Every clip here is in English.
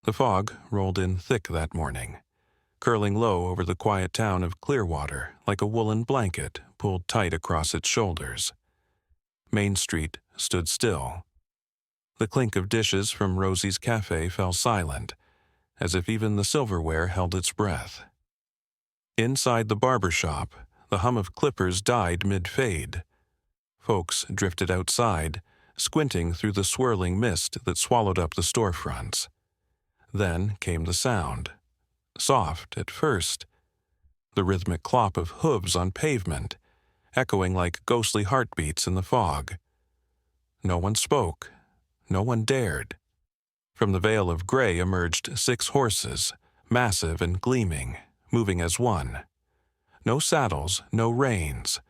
The fog rolled in thick that morning, curling low over the quiet town of Clearwater like a woolen blanket pulled tight across its shoulders. Main Street stood still. The clink of dishes from Rosie's cafe fell silent, as if even the silverware held its breath. Inside the barber shop, the hum of clippers died mid-fade. Folks drifted outside, squinting through the swirling mist that swallowed up the storefronts. Then came the sound. Soft at first, the rhythmic clop of hooves on pavement, echoing like ghostly heartbeats in the fog. No one spoke. No one dared. From the veil of gray emerged 6 horses, massive and gleaming, moving as one. No saddles, no reins.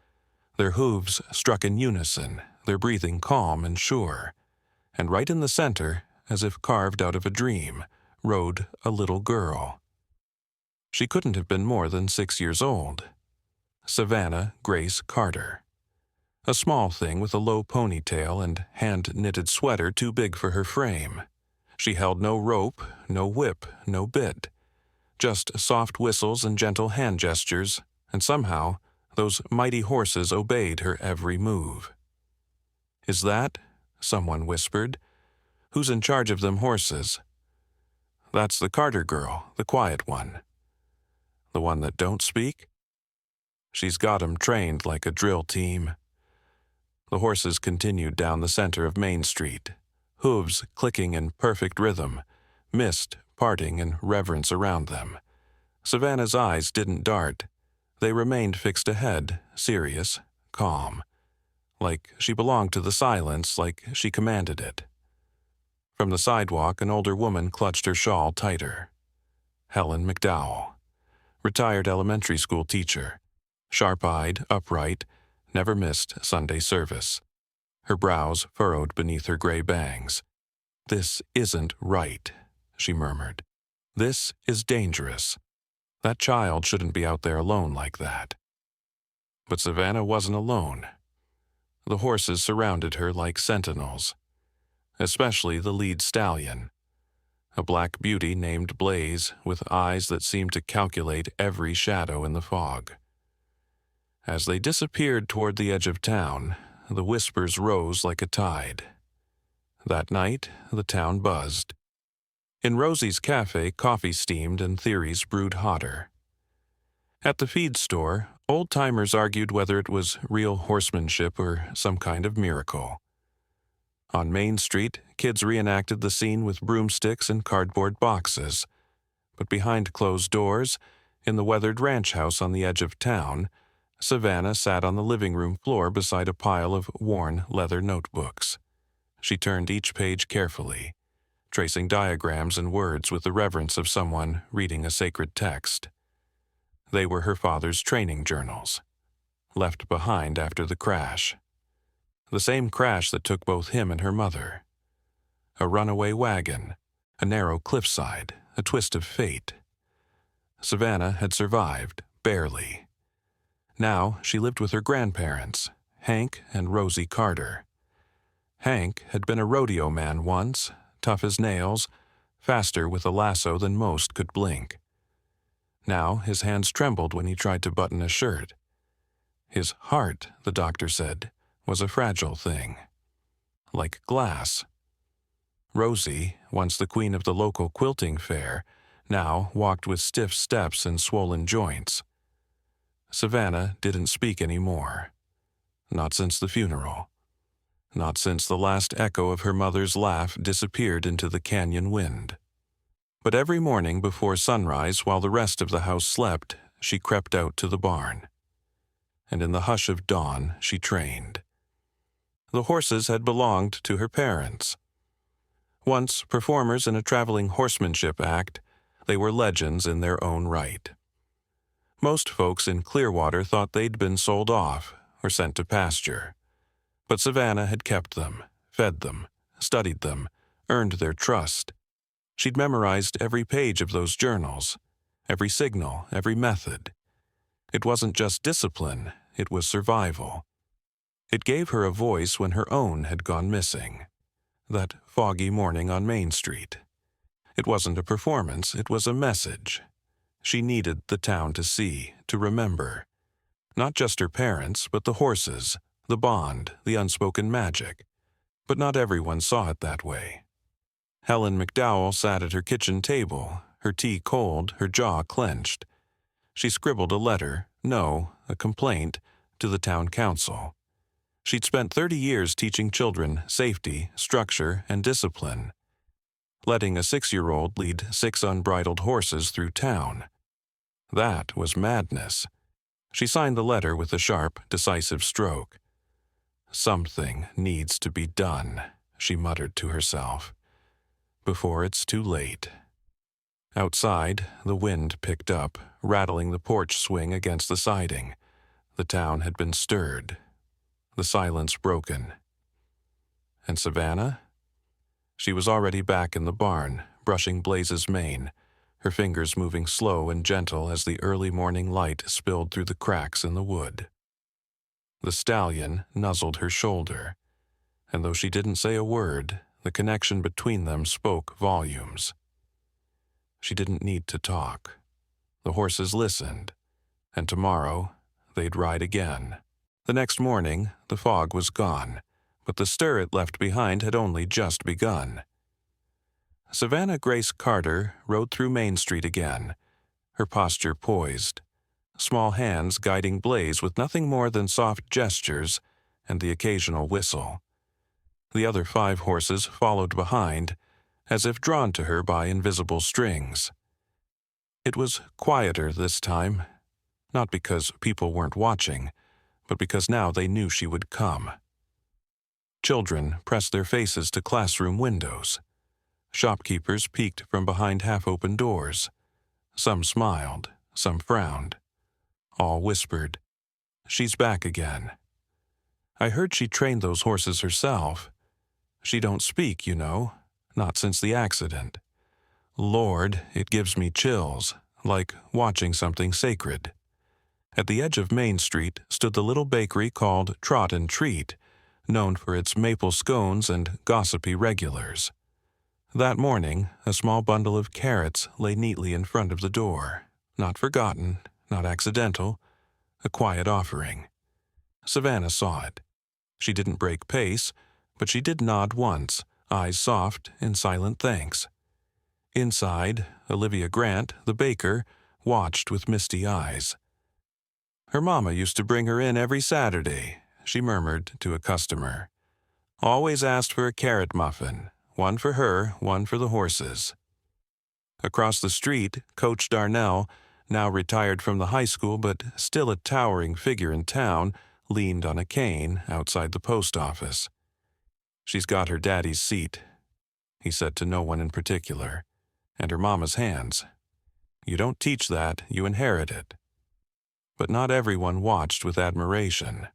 Their hooves struck in unison, their breathing calm and sure. And right in the center, as if carved out of a dream, rode a little girl. She couldn't have been more than 6 years old. Savannah Grace Carter. A small thing with a low ponytail and hand-knitted sweater too big for her frame. She held no rope, no whip, no bit. Just soft whistles and gentle hand gestures, and somehow those mighty horses obeyed her every move. "Is that?" someone whispered. "Who's in charge of them horses?" "That's the Carter girl, the quiet one." "The one that don't speak?" "She's got 'em trained like a drill team." The horses continued down the center of Main Street, hooves clicking in perfect rhythm, mist parting in reverence around them. Savannah's eyes didn't dart. They remained fixed ahead, serious, calm, like she belonged to the silence, like she commanded it. From the sidewalk, an older woman clutched her shawl tighter. Helen McDowell, retired elementary school teacher, sharp-eyed, upright, never missed Sunday service. Her brows furrowed beneath her gray bangs. "This isn't right," she murmured. "This is dangerous. That child shouldn't be out there alone like that." But Savannah wasn't alone. The horses surrounded her like sentinels, especially the lead stallion, a black beauty named Blaze with eyes that seemed to calculate every shadow in the fog. As they disappeared toward the edge of town, the whispers rose like a tide. That night, the town buzzed. In Rosie's cafe, coffee steamed and theories brewed hotter. At the feed store, old-timers argued whether it was real horsemanship or some kind of miracle. On Main Street, kids reenacted the scene with broomsticks and cardboard boxes. But behind closed doors, in the weathered ranch house on the edge of town, Savannah sat on the living room floor beside a pile of worn leather notebooks. She turned each page carefully, tracing diagrams and words with the reverence of someone reading a sacred text. They were her father's training journals, left behind after the crash. The same crash that took both him and her mother. A runaway wagon, a narrow cliffside, a twist of fate. Savannah had survived, barely. Now she lived with her grandparents, Hank and Rosie Carter. Hank had been a rodeo man once, tough as nails, faster with a lasso than most could blink. Now his hands trembled when he tried to button a shirt. His heart, the doctor said, was a fragile thing, like glass. Rosie, once the queen of the local quilting fair, now walked with stiff steps and swollen joints. Savannah didn't speak anymore. Not since the funeral. Not since the last echo of her mother's laugh disappeared into the canyon wind. But every morning before sunrise, while the rest of the house slept, she crept out to the barn. And in the hush of dawn, she trained. The horses had belonged to her parents. Once performers in a traveling horsemanship act, they were legends in their own right. Most folks in Clearwater thought they'd been sold off or sent to pasture. But Savannah had kept them, fed them, studied them, earned their trust. She'd memorized every page of those journals, every signal, every method. It wasn't just discipline, it was survival. It gave her a voice when her own had gone missing. That foggy morning on Main Street. It wasn't a performance, it was a message. She needed the town to see, to remember. Not just her parents, but the horses, the bond, the unspoken magic. But not everyone saw it that way. Helen McDowell sat at her kitchen table, her tea cold, her jaw clenched. She scribbled a letter, no, a complaint, to the town council. She'd spent 30 years teaching children safety, structure, and discipline. Letting a 6-year-old lead 6 unbridled horses through town. That was madness. She signed the letter with a sharp, decisive stroke. Something needs to be done, she muttered to herself, before it's too late. Outside, the wind picked up, rattling the porch swing against the siding. The town had been stirred. The silence broken. And Savannah? She was already back in the barn, brushing Blaze's mane, her fingers moving slow and gentle as the early morning light spilled through the cracks in the wood. The stallion nuzzled her shoulder, and though she didn't say a word, the connection between them spoke volumes. She didn't need to talk. The horses listened, and tomorrow they'd ride again. The next morning, the fog was gone, but the stir it left behind had only just begun. Savannah Grace Carter rode through Main Street again, her posture poised, small hands guiding Blaze with nothing more than soft gestures and the occasional whistle. The other 5 horses followed behind, as if drawn to her by invisible strings. It was quieter this time, not because people weren't watching, but because now they knew she would come. Children pressed their faces to classroom windows. Shopkeepers peeked from behind half-open doors. Some smiled, some frowned. All whispered, "She's back again. I heard she trained those horses herself. She don't speak, you know, not since the accident. Lord, it gives me chills, like watching something sacred." At the edge of Main Street stood the little bakery called Trot and Treat, known for its maple scones and gossipy regulars. That morning, a small bundle of carrots lay neatly in front of the door, not forgotten, not accidental, a quiet offering. Savannah saw it. She didn't break pace, but she did nod once, eyes soft in silent thanks. Inside, Olivia Grant, the baker, watched with misty eyes. Her mama used to bring her in every Saturday, she murmured to a customer. Always asked for a carrot muffin, one for her, one for the horses. Across the street, Coach Darnell, now retired from the high school but still a towering figure in town, leaned on a cane outside the post office. "She's got her daddy's seat," he said to no one in particular, "and her mama's hands. You don't teach that, you inherit it." But not everyone watched with admiration.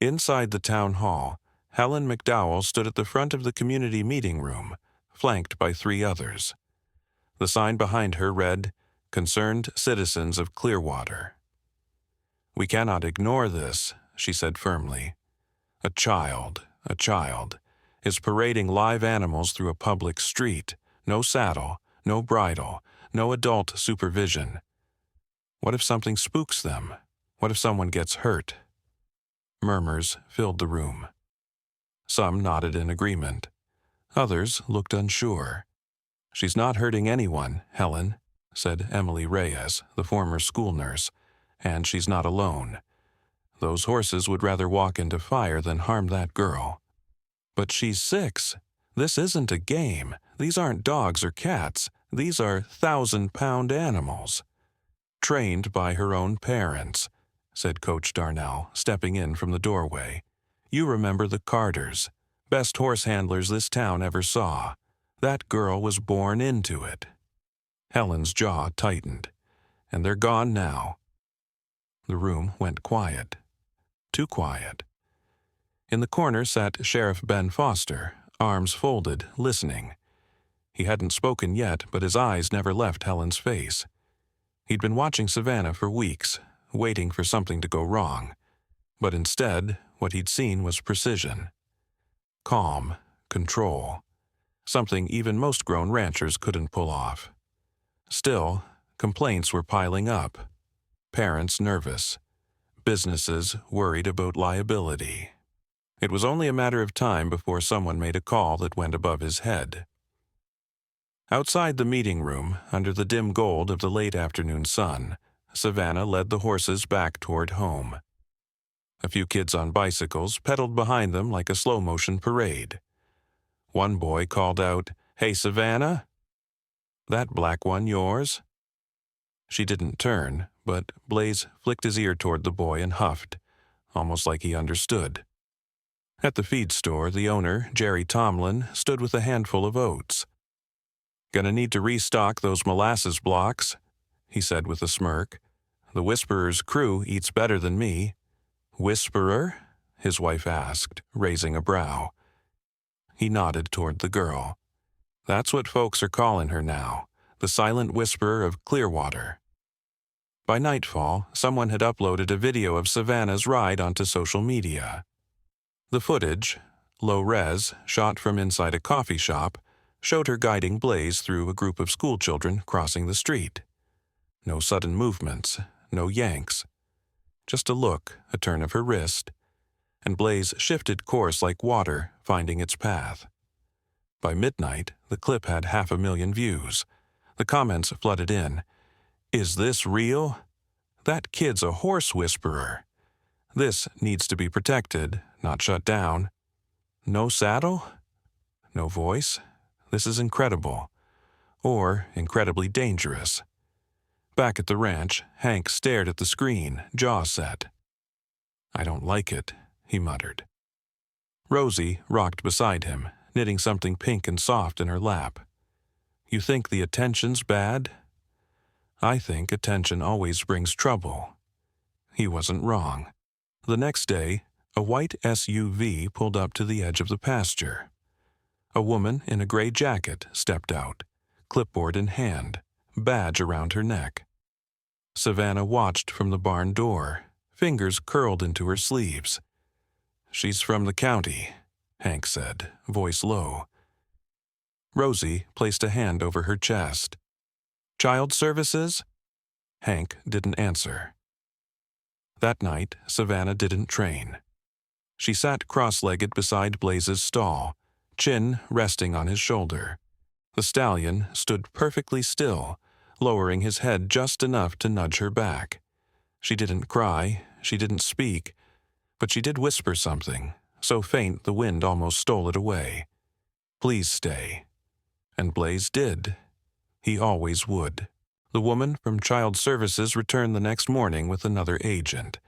Inside the town hall, Helen McDowell stood at the front of the community meeting room, flanked by 3 others. The sign behind her read, "Concerned Citizens of Clearwater." "We cannot ignore this," she said firmly. A child, is parading live animals through a public street. No saddle, no bridle, no adult supervision. What if something spooks them? What if someone gets hurt? Murmurs filled the room. Some nodded in agreement. Others looked unsure. "She's not hurting anyone, Helen," said Emily Reyes, the former school nurse, "and she's not alone. Those horses would rather walk into fire than harm that girl." "But she's 6. This isn't a game. These aren't dogs or cats. These are 1,000-pound animals. Trained by her own parents," said Coach Darnell, stepping in from the doorway. "You remember the Carters, best horse handlers this town ever saw. That girl was born into it." Helen's jaw tightened. "And they're gone now." The room went quiet. Too quiet. In the corner sat Sheriff Ben Foster, arms folded, listening. He hadn't spoken yet, but his eyes never left Helen's face. He'd been watching Savannah for weeks, waiting for something to go wrong. But instead, what he'd seen was precision. Calm, control. something even most grown ranchers couldn't pull off. Still, complaints were piling up. Parents nervous. Businesses worried about liability. It was only a matter of time before someone made a call that went above his head. Outside the meeting room, under the dim gold of the late afternoon sun, Savannah led the horses back toward home. A few kids on bicycles pedaled behind them like a slow-motion parade. One boy called out, "Hey, Savannah? That black one yours?" She didn't turn, but Blaze flicked his ear toward the boy and huffed, almost like he understood. At the feed store, the owner, Jerry Tomlin, stood with a handful of oats. "Gonna need to restock those molasses blocks," he said with a smirk. "The Whisperer's crew eats better than me." "Whisperer?" his wife asked, raising a brow. He nodded toward the girl. "That's what folks are calling her now, the silent whisperer of Clearwater." By nightfall, someone had uploaded a video of Savannah's ride onto social media. The footage, low-res, shot from inside a coffee shop, showed her guiding Blaze through a group of schoolchildren crossing the street. No sudden movements, no yanks. Just a look, a turn of her wrist, and Blaze shifted course like water, finding its path. By midnight, the clip had 500,000 views. The comments flooded in. "Is this real? That kid's a horse whisperer. This needs to be protected, not shut down. No saddle? No voice? This is incredible. Or incredibly dangerous." Back at the ranch, Hank stared at the screen, jaw set. "I don't like it," he muttered. Rosie rocked beside him, knitting something pink and soft in her lap. "You think the attention's bad?" "I think attention always brings trouble." He wasn't wrong. The next day, a white SUV pulled up to the edge of the pasture. A woman in a gray jacket stepped out, clipboard in hand, badge around her neck. Savannah watched from the barn door, fingers curled into her sleeves. "She's from the county," Hank said, voice low. Rosie placed a hand over her chest. "Child Services?" Hank didn't answer. That night, Savannah didn't train. She sat cross-legged beside Blaze's stall, chin resting on his shoulder. The stallion stood perfectly still, lowering his head just enough to nudge her back. She didn't cry, she didn't speak, but she did whisper something, so faint the wind almost stole it away. "Please stay." And Blaze did. He always would. The woman from Child Services returned the next morning with another agent.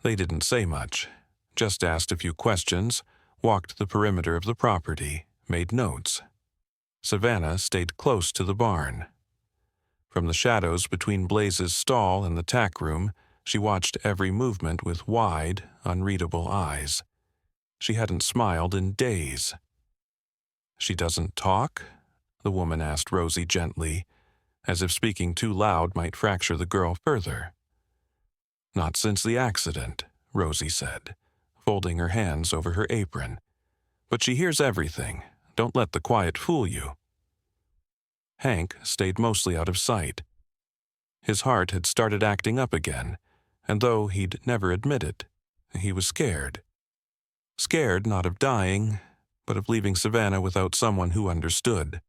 They didn't say much, just asked a few questions, walked the perimeter of the property, made notes. Savannah stayed close to the barn. From the shadows between Blaze's stall and the tack room, she watched every movement with wide, unreadable eyes. She hadn't smiled in days. "She doesn't talk?" the woman asked Rosie gently, as if speaking too loud might fracture the girl further. "Not since the accident," Rosie said, folding her hands over her apron. "But she hears everything. Don't let the quiet fool you." Hank stayed mostly out of sight. His heart had started acting up again, and though he'd never admit it, he was scared. Scared not of dying, but of leaving Savannah without someone who understood.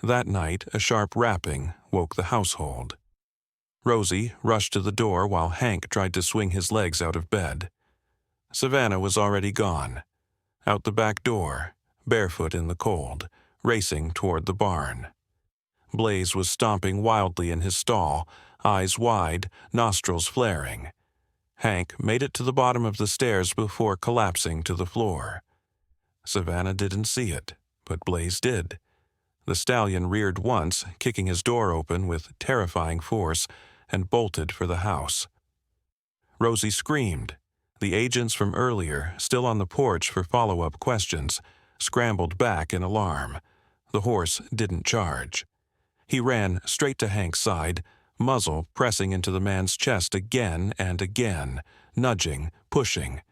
That night, a sharp rapping woke the household. Rosie rushed to the door while Hank tried to swing his legs out of bed. Savannah was already gone, out the back door, barefoot in the cold, racing toward the barn. Blaze was stomping wildly in his stall, eyes wide, nostrils flaring. Hank made it to the bottom of the stairs before collapsing to the floor. Savannah didn't see it, but Blaze did. The stallion reared once, kicking his door open with terrifying force, and bolted for the house. Rosie screamed. The agents from earlier, still on the porch for follow-up questions, scrambled back in alarm. The horse didn't charge. He ran straight to Hank's side, muzzle pressing into the man's chest again and again, nudging, pushing.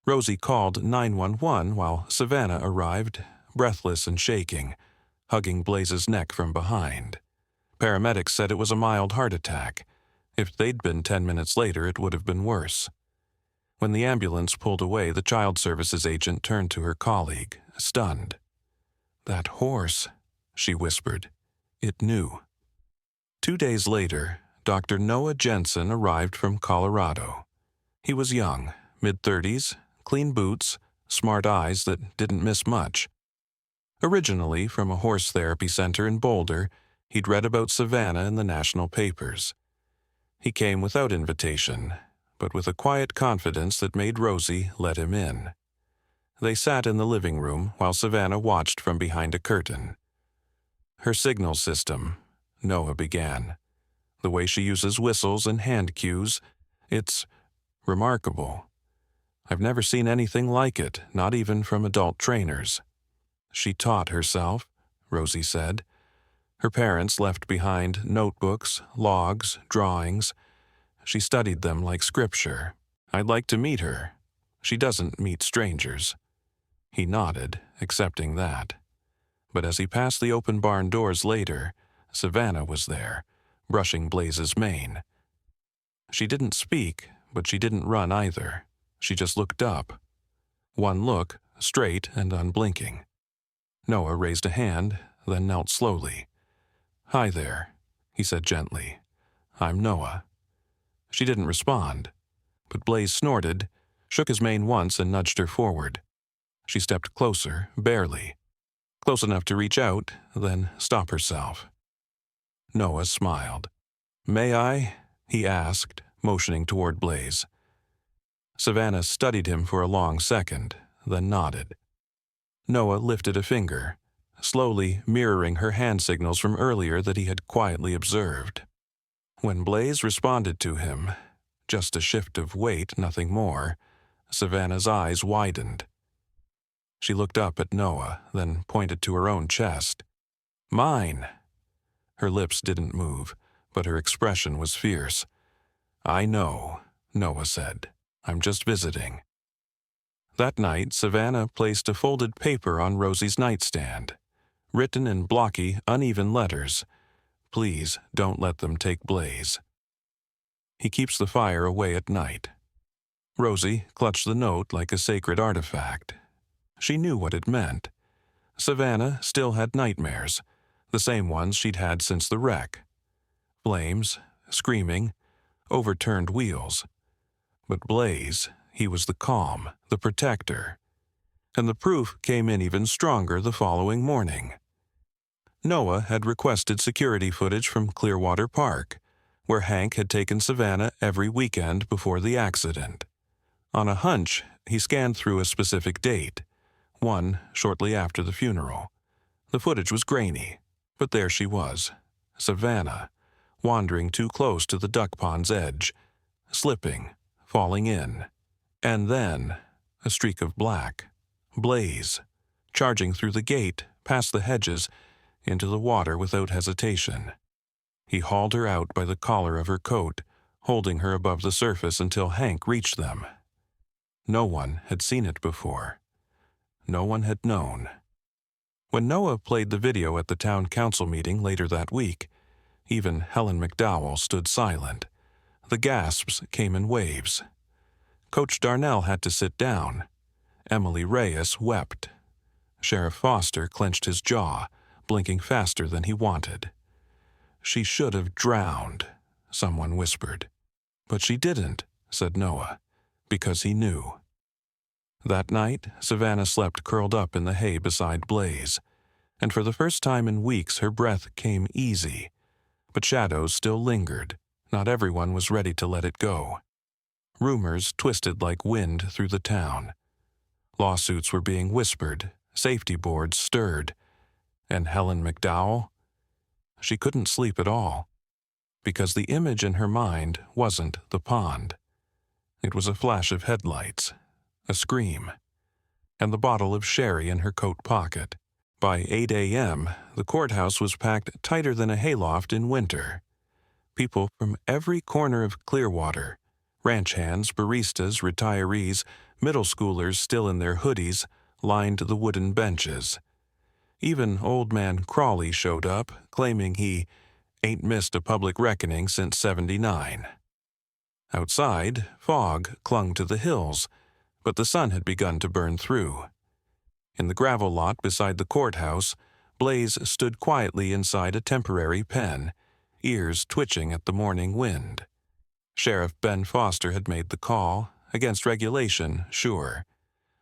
Rosie called 911 while Savannah arrived, breathless and shaking, hugging Blaze's neck from behind. Paramedics said it was a mild heart attack. If they'd been 10 minutes later, it would have been worse. When the ambulance pulled away, the child services agent turned to her colleague, stunned. "That horse," she whispered. "It knew." 2 days later, Dr. Noah Jensen arrived from Colorado. He was young, mid-30s, clean boots, smart eyes that didn't miss much. Originally from a horse therapy center in Boulder, he'd read about Savannah in the national papers. He came without invitation, but with a quiet confidence that made Rosie let him in. They sat in the living room while Savannah watched from behind a curtain. "Her signal system," Noah began. "The way she uses whistles and hand cues, it's remarkable. I've never seen anything like it, not even from adult trainers." "She taught herself," Rosie said. "Her parents left behind notebooks, logs, drawings. She studied them like scripture. I'd like to meet her. She doesn't meet strangers." He nodded, accepting that. But as he passed the open barn doors later, Savannah was there, brushing Blaze's mane. She didn't speak, but she didn't run either. She just looked up. One look, straight and unblinking. Noah raised a hand, then knelt slowly. "Hi there," he said gently. "I'm Noah." She didn't respond, but Blaze snorted, shook his mane once and nudged her forward. She stepped closer, barely. Close enough to reach out, then stop herself. Noah smiled. "May I?" he asked, motioning toward Blaze. Savannah studied him for a long second, then nodded. Noah lifted a finger, slowly mirroring her hand signals from earlier that he had quietly observed. When Blaze responded to him, just a shift of weight, nothing more, Savannah's eyes widened. She looked up at Noah, then pointed to her own chest. "Mine." Her lips didn't move, but her expression was fierce. "I know," Noah said. "I'm just visiting." That night, Savannah placed a folded paper on Rosie's nightstand, written in blocky, uneven letters. "Please don't let them take Blaze. He keeps the fire away at night." Rosie clutched the note like a sacred artifact. She knew what it meant. Savannah still had nightmares, the same ones she'd had since the wreck. Flames, screaming, overturned wheels. But Blaze, he was the calm, the protector. And the proof came in even stronger the following morning. Noah had requested security footage from Clearwater Park, where Hank had taken Savannah every weekend before the accident. On a hunch, he scanned through a specific date, one shortly after the funeral. The footage was grainy, but there she was, Savannah, wandering too close to the duck pond's edge, slipping, falling in. And then, a streak of black, Blaze, charging through the gate, past the hedges, into the water without hesitation. He hauled her out by the collar of her coat, holding her above the surface until Hank reached them. No one had seen it before. No one had known. When Noah played the video at the town council meeting later that week, even Helen McDowell stood silent. The gasps came in waves. Coach Darnell had to sit down. Emily Reyes wept. Sheriff Foster clenched his jaw, blinking faster than he wanted. "She should have drowned," someone whispered. "But she didn't," said Noah, because he knew. That night, Savannah slept curled up in the hay beside Blaze, and for the first time in weeks her breath came easy. But shadows still lingered. Not everyone was ready to let it go. Rumors twisted like wind through the town. Lawsuits were being whispered, safety boards stirred. And Helen McDowell? She couldn't sleep at all, because the image in her mind wasn't the pond. It was a flash of headlights, a scream, and the bottle of sherry in her coat pocket. By 8 a.m., the courthouse was packed tighter than a hayloft in winter. People from every corner of Clearwater, ranch hands, baristas, retirees, middle schoolers still in their hoodies, lined the wooden benches. Even Old Man Crawley showed up, claiming he ain't missed a public reckoning since '79. Outside, fog clung to the hills, but the sun had begun to burn through. In the gravel lot beside the courthouse, Blaze stood quietly inside a temporary pen, ears twitching at the morning wind. Sheriff Ben Foster had made the call, against regulation, sure,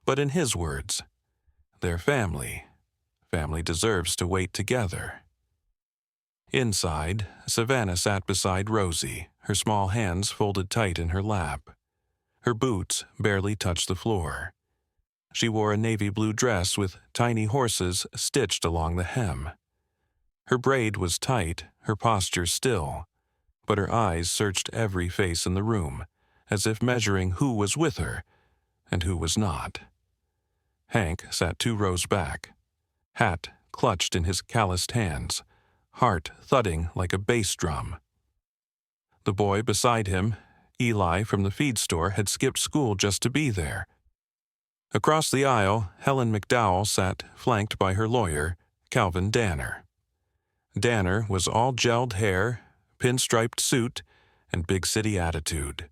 but in his words, "They're family. Family deserves to wait together." Inside, Savannah sat beside Rosie, her small hands folded tight in her lap. Her boots barely touched the floor. She wore a navy blue dress with tiny horses stitched along the hem. Her braid was tight, her posture still, but her eyes searched every face in the room, as if measuring who was with her and who was not. Hank sat 2 rows back, hat clutched in his calloused hands, heart thudding like a bass drum. The boy beside him, Eli from the feed store, had skipped school just to be there. Across the aisle, Helen McDowell sat flanked by her lawyer, Calvin Danner. Danner was all gelled hair, pinstriped suit, and big city attitude.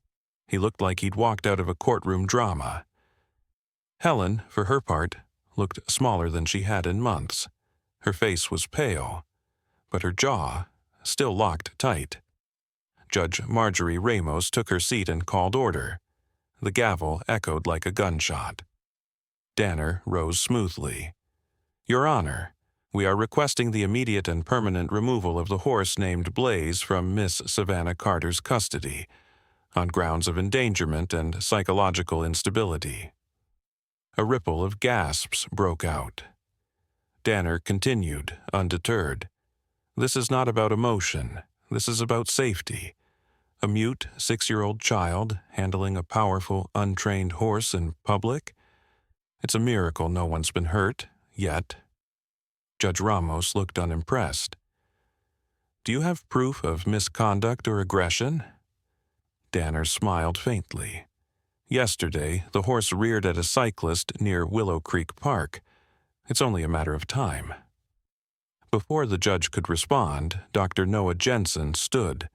He looked like he'd walked out of a courtroom drama. Helen, for her part, looked smaller than she had in months. Her face was pale, but her jaw still locked tight. Judge Marjorie Ramos took her seat and called order. The gavel echoed like a gunshot. Danner rose smoothly. "Your Honor, we are requesting the immediate and permanent removal of the horse named Blaze from Miss Savannah Carter's custody, on grounds of endangerment and psychological instability." A ripple of gasps broke out. Danner continued, undeterred. "This is not about emotion. This is about safety. A mute 6-year-old child handling a powerful, untrained horse in public? It's a miracle no one's been hurt, yet." Judge Ramos looked unimpressed. "Do you have proof of misconduct or aggression?" Danner smiled faintly. "Yesterday, the horse reared at a cyclist near Willow Creek Park. It's only a matter of time." Before the judge could respond, Dr. Noah Jensen stood.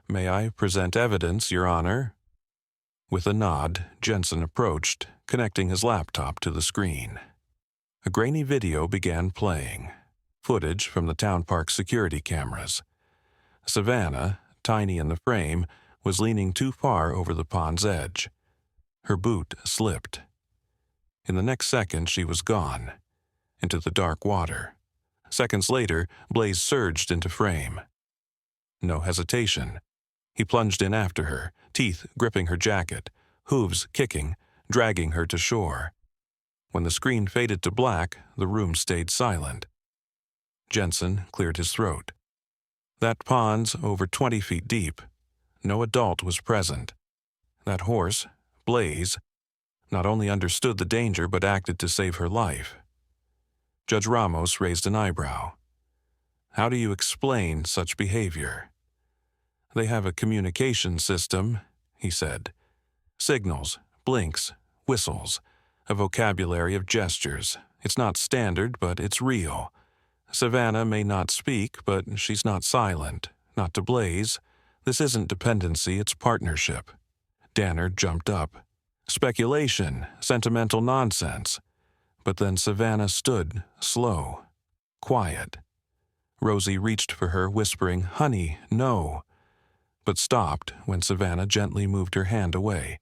"May I present evidence, Your Honor?" With a nod, Jensen approached, connecting his laptop to the screen. A grainy video began playing, footage from the town park security cameras. Savannah, tiny in the frame, was leaning too far over the pond's edge. Her boot slipped. In the next second, she was gone, into the dark water. Seconds later, Blaze surged into frame. No hesitation. He plunged in after her, teeth gripping her jacket, hooves kicking, dragging her to shore. When the screen faded to black, the room stayed silent. Jensen cleared his throat. "That pond's over 20 feet deep. No adult was present. That horse, Blaze, not only understood the danger but acted to save her life." Judge Ramos raised an eyebrow. "How do you explain such behavior?" "They have a communication system," he said. "Signals, blinks, whistles, a vocabulary of gestures. It's not standard, but it's real. Savannah may not speak, but she's not silent, not to Blaze. This isn't dependency, it's partnership." Danner jumped up. "Speculation, sentimental nonsense." But then Savannah stood, slow, quiet. Rosie reached for her, whispering, "Honey, no," but stopped when Savannah gently moved her hand away.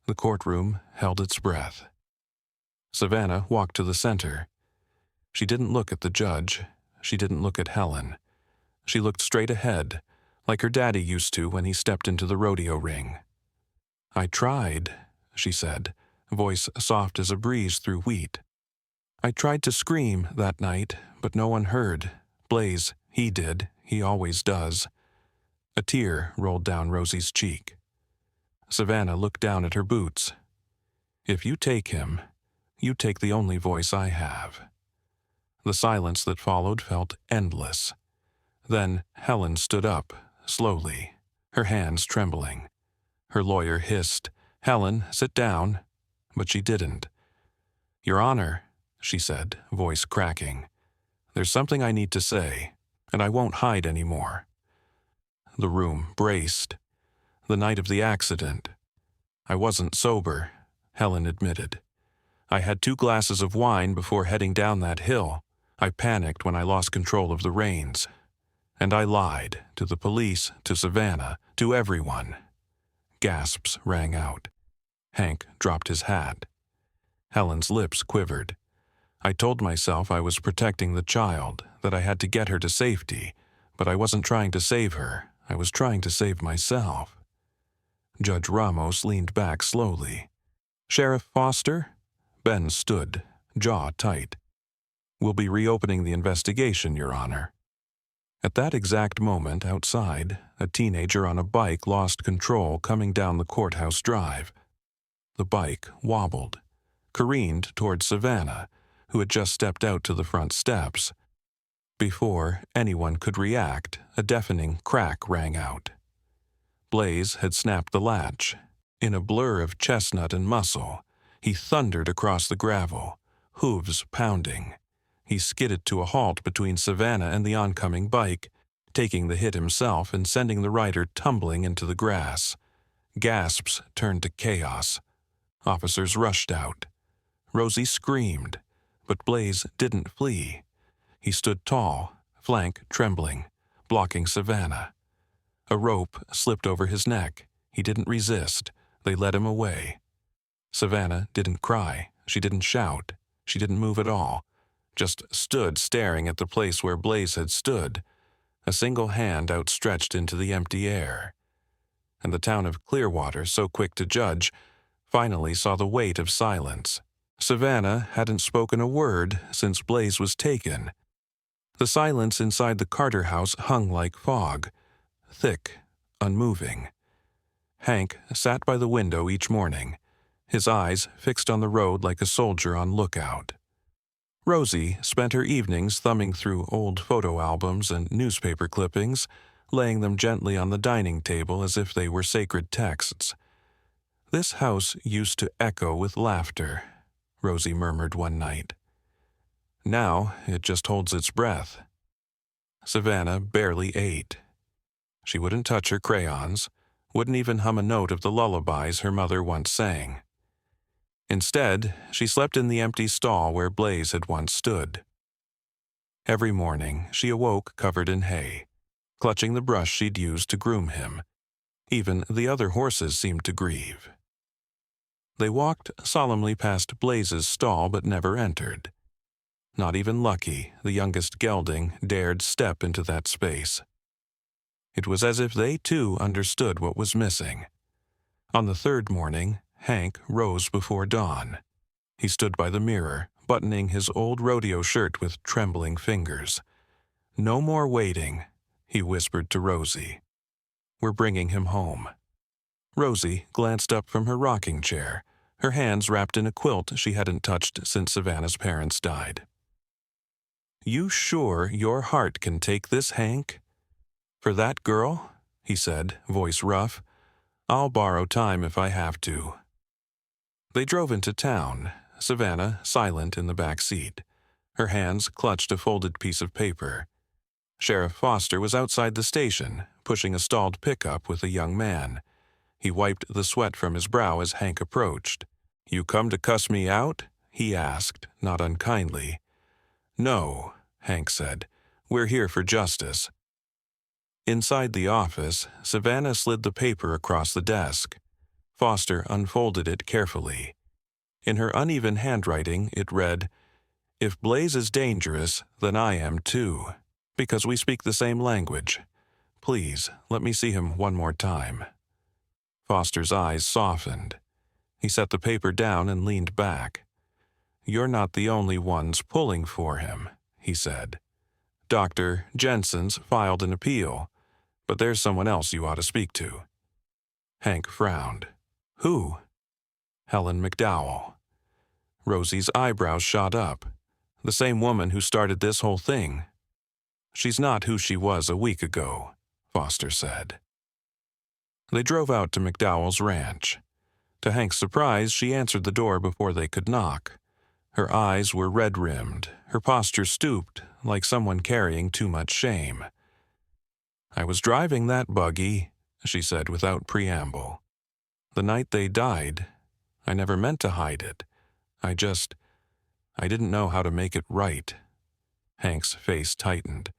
The courtroom held its breath. Savannah walked to the center. She didn't look at the judge. She didn't look at Helen. She looked straight ahead, like her daddy used to when he stepped into the rodeo ring. "I tried," she said, voice soft as a breeze through wheat. "I tried to scream that night, but no one heard. Blaze, he did. He always does." A tear rolled down Rosie's cheek. Savannah looked down at her boots. "If you take him, you take the only voice I have." The silence that followed felt endless. Then Helen stood up, slowly, her hands trembling. Her lawyer hissed, "Helen, sit down." But she didn't. "Your Honor," she said, voice cracking, There's something I need to say, and I won't hide anymore." The room braced. The night of the accident. I wasn't sober, Helen admitted. I had 2 glasses of wine before heading down that hill. I panicked when I lost control of the reins. And I lied to the police, to Savannah, to everyone. Gasps rang out. Hank dropped his hat. Helen's lips quivered. I told myself I was protecting the child, that I had to get her to safety, but I wasn't trying to save her. I was trying to save myself. Judge Ramos leaned back slowly. "Sheriff Foster?" Ben stood, jaw tight. "We'll be reopening the investigation, Your Honor." At that exact moment, outside, a teenager on a bike lost control coming down the courthouse drive. The bike wobbled, careened toward Savannah, who had just stepped out to the front steps. Before anyone could react, a deafening crack rang out. Blaze had snapped the latch. In a blur of chestnut and muscle, he thundered across the gravel, hooves pounding. He skidded to a halt between Savannah and the oncoming bike, taking the hit himself and sending the rider tumbling into the grass. Gasps turned to chaos. Officers rushed out. Rosie screamed, but Blaze didn't flee. He stood tall, flank trembling, blocking Savannah. A rope slipped over his neck. He didn't resist. They led him away. Savannah didn't cry. She didn't shout. She didn't move at all. Just stood staring at the place where Blaze had stood, a single hand outstretched into the empty air. And the town of Clearwater, so quick to judge, finally saw the weight of silence. Savannah hadn't spoken a word since Blaze was taken. The silence inside the Carter house hung like fog, thick, unmoving. Hank sat by the window each morning, his eyes fixed on the road like a soldier on lookout. Rosie spent her evenings thumbing through old photo albums and newspaper clippings, laying them gently on the dining table as if they were sacred texts. "This house used to echo with laughter," Rosie murmured one night. "Now it just holds its breath." Savannah barely ate. She wouldn't touch her crayons, wouldn't even hum a note of the lullabies her mother once sang. Instead, she slept in the empty stall where Blaze had once stood. Every morning, she awoke covered in hay, clutching the brush she'd used to groom him. Even the other horses seemed to grieve. They walked solemnly past Blaze's stall but never entered. Not even Lucky, the youngest gelding, dared step into that space. It was as if they too understood what was missing. On the 3rd morning, Hank rose before dawn. He stood by the mirror, buttoning his old rodeo shirt with trembling fingers. "No more waiting," he whispered to Rosie. "We're bringing him home." Rosie glanced up from her rocking chair, her hands wrapped in a quilt she hadn't touched since Savannah's parents died. "You sure your heart can take this, Hank?" "For that girl," he said, voice rough, "I'll borrow time if I have to." They drove into town, Savannah silent in the back seat. Her hands clutched a folded piece of paper. Sheriff Foster was outside the station, pushing a stalled pickup with a young man. He wiped the sweat from his brow as Hank approached. "You come to cuss me out?" he asked, not unkindly. "No," Hank said. "We're here for justice." Inside the office, Savannah slid the paper across the desk. Foster unfolded it carefully. In her uneven handwriting, it read, "If Blaze is dangerous, then I am too, because we speak the same language. Please, let me see him one more time." Foster's eyes softened. He set the paper down and leaned back. "You're not the only ones pulling for him," he said. "Dr. Jensen's filed an appeal, but there's someone else you ought to speak to." Hank frowned. "Who?" "Helen McDowell." Rosie's eyebrows shot up. "The same woman who started this whole thing." "She's not who she was a week ago," Foster said. They drove out to McDowell's ranch. To Hank's surprise, she answered the door before they could knock. Her eyes were red-rimmed, her posture stooped, like someone carrying too much shame. "I was driving that buggy," she said without preamble. "The night they died, I never meant to hide it. I didn't know how to make it right." Hank's face tightened.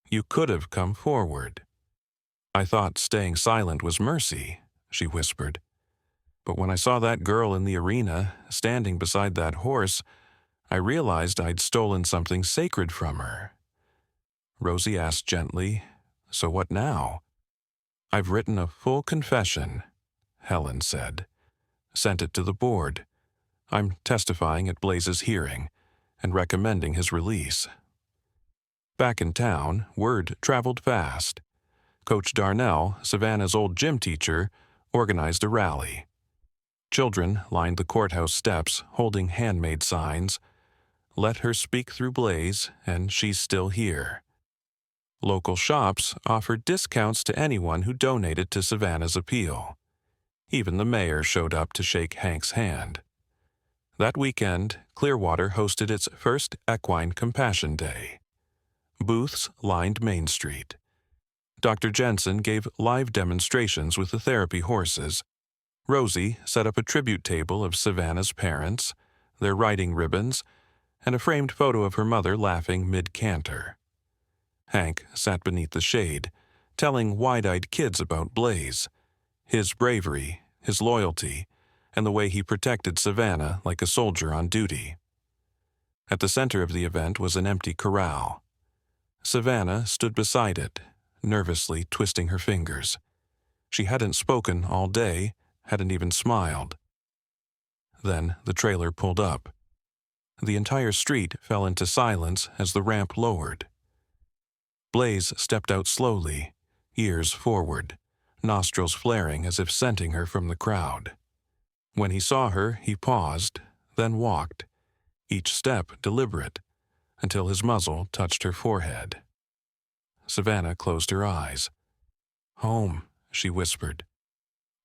"You could have come forward." "I thought staying silent was mercy," she whispered. "But when I saw that girl in the arena, standing beside that horse, I realized I'd stolen something sacred from her." Rosie asked gently, "So what now?" "I've written a full confession," Helen said. "Sent it to the board. I'm testifying at Blaze's hearing and recommending his release." Back in town, word traveled fast. Coach Darnell, Savannah's old gym teacher, organized a rally. Children lined the courthouse steps holding handmade signs. "Let her speak through Blaze, and she's still here." Local shops offered discounts to anyone who donated to Savannah's appeal. Even the mayor showed up to shake Hank's hand. That weekend, Clearwater hosted its first Equine Compassion Day. Booths lined Main Street. Dr. Jensen gave live demonstrations with the therapy horses. Rosie set up a tribute table of Savannah's parents, their riding ribbons, and a framed photo of her mother laughing mid-canter. Hank sat beneath the shade, telling wide-eyed kids about Blaze, his bravery, his loyalty, and the way he protected Savannah like a soldier on duty. At the center of the event was an empty corral. Savannah stood beside it, nervously twisting her fingers. She hadn't spoken all day, hadn't even smiled. Then the trailer pulled up. The entire street fell into silence as the ramp lowered. Blaze stepped out slowly, ears forward, nostrils flaring as if scenting her from the crowd. When he saw her, he paused, then walked, each step deliberate, until his muzzle touched her forehead. Savannah closed her eyes. "Home," she whispered.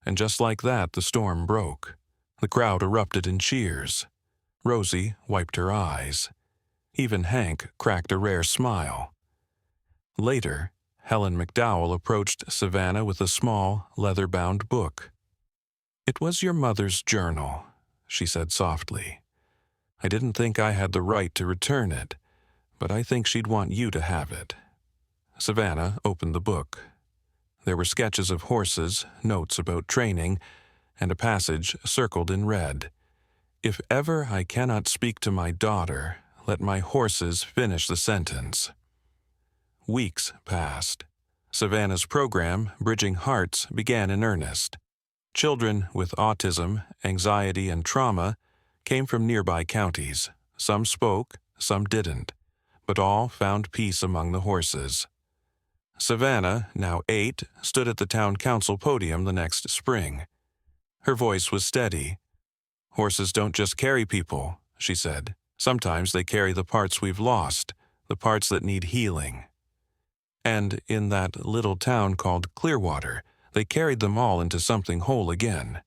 And just like that, the storm broke. The crowd erupted in cheers. Rosie wiped her eyes. Even Hank cracked a rare smile. Later, Helen McDowell approached Savannah with a small, leather-bound book. "It was your mother's journal," she said softly. "I didn't think I had the right to return it, but I think she'd want you to have it." Savannah opened the book. There were sketches of horses, notes about training, and a passage circled in red. "If ever I cannot speak to my daughter, let my horses finish the sentence." Weeks passed. Savannah's program, Bridging Hearts, began in earnest. Children with autism, anxiety, and trauma came from nearby counties. Some spoke, some didn't, but all found peace among the horses. Savannah, now 8, stood at the town council podium the next spring. Her voice was steady. "Horses don't just carry people," she said. "Sometimes they carry the parts we've lost, the parts that need healing." And in that little town called Clearwater, they carried them all into something whole again.